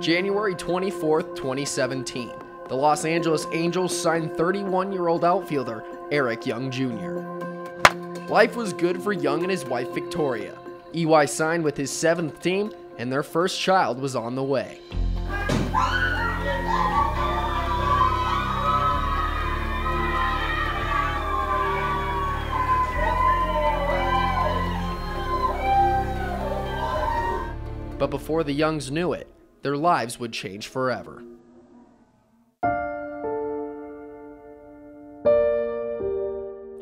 January 24th, 2017, the Los Angeles Angels signed 31-year-old outfielder Eric Young Jr. Life was good for Young and his wife Victoria. EY signed with his 7th team, and their first child was on the way. But before the Youngs knew it, their lives would change forever.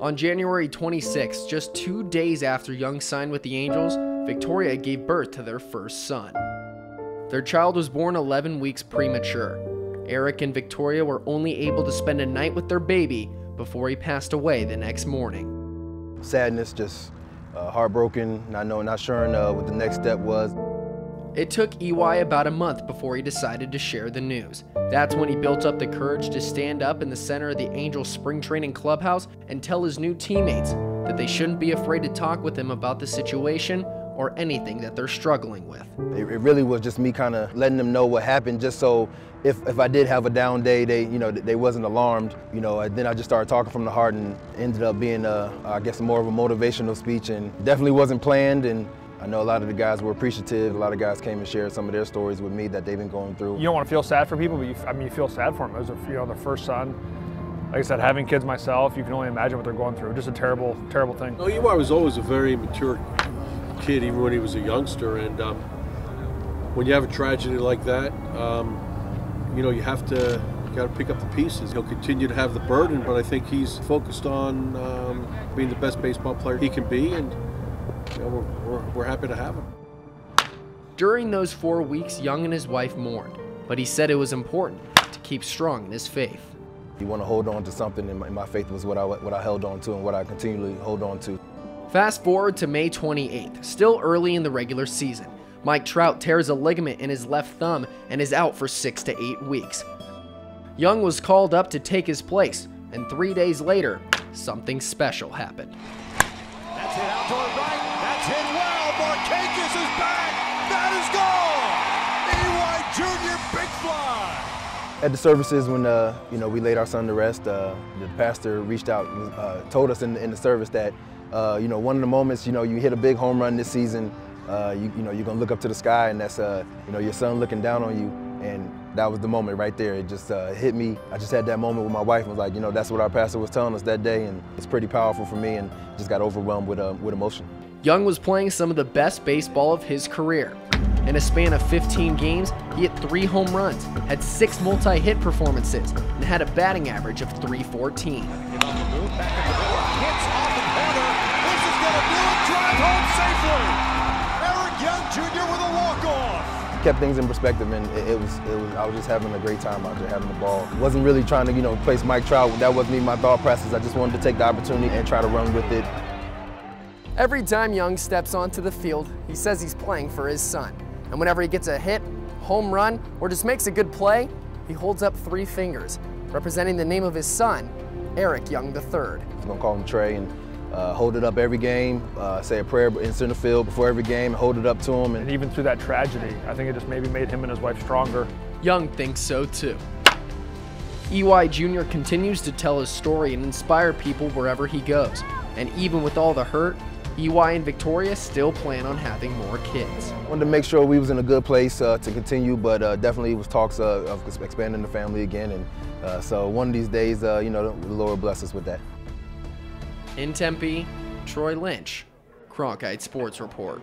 On January 26, just 2 days after Young signed with the Angels, Victoria gave birth to their first son. Their child was born 11 weeks premature. Eric and Victoria were only able to spend a night with their baby before he passed away the next morning. Sadness, just heartbroken, not sure what the next step was. It took EY about a month before he decided to share the news. That's when he built up the courage to stand up in the center of the Angels spring training clubhouse and tell his new teammates that they shouldn't be afraid to talk with him about the situation or anything that they're struggling with. It really was just me kind of letting them know what happened, just so if I did have a down day, they wasn't alarmed. Then I just started talking from the heart, and ended up being, I guess, more of a motivational speech, and definitely wasn't planned. And I know a lot of the guys were appreciative. A lot of guys came and shared some of their stories with me that they've been going through. You don't want to feel sad for people, but you feel sad for them. It was their first son. Like I said, having kids myself, you can only imagine what they're going through. Just a terrible, terrible thing. Well, EY was always a very mature kid, even when he was a youngster. And when you have a tragedy like that, you got to pick up the pieces. He'll continue to have the burden, but I think he's focused on being the best baseball player he can be, and we're happy to have him. During those 4 weeks, Young and his wife mourned, but he said it was important to keep strong in his faith. You want to hold on to something, and my faith was what I held on to and what I continually hold on to. Fast forward to May 28th, still early in the regular season. Mike Trout tears a ligament in his left thumb and is out for 6 to 8 weeks. Young was called up to take his place, and 3 days later, something special happened. That's hit out toward right. That's hit well. Marquez is back. That is gone. EY Jr. big fly. At the services, when we laid our son to rest, the pastor reached out and told us in the service that one of the moments you hit a big home run this season, you're gonna look up to the sky, and that's your son looking down on you. And that was the moment right there. It just hit me. I just had that moment with my wife and was like, that's what our pastor was telling us that day, and it's pretty powerful for me, and just got overwhelmed with emotion. Young was playing some of the best baseball of his career. In a span of 15 games, he hit 3 home runs, had 6 multi-hit performances, and had a batting average of .314. Eric Young Jr. with a walk-off. Kept things in perspective, and I was just having a great time out there, having the ball. Wasn't really trying to place Mike Trout. That wasn't even my thought process. I just wanted to take the opportunity and try to run with it. Every time Young steps onto the field, he says he's playing for his son. And whenever he gets a hit, home run, or just makes a good play, he holds up 3 fingers, representing the name of his son, Eric Young III. I was gonna call him Trey and hold it up every game, say a prayer in center field before every game, and hold it up to him. And even through that tragedy, I think it just maybe made him and his wife stronger. Young thinks so too. EY Jr. continues to tell his story and inspire people wherever he goes. And even with all the hurt, EY and Victoria still plan on having more kids. I wanted to make sure we was in a good place to continue, but definitely was talks of expanding the family again. And so one of these days, the Lord bless us with that. In Tempe, Troy Lynch, Cronkite Sports Report.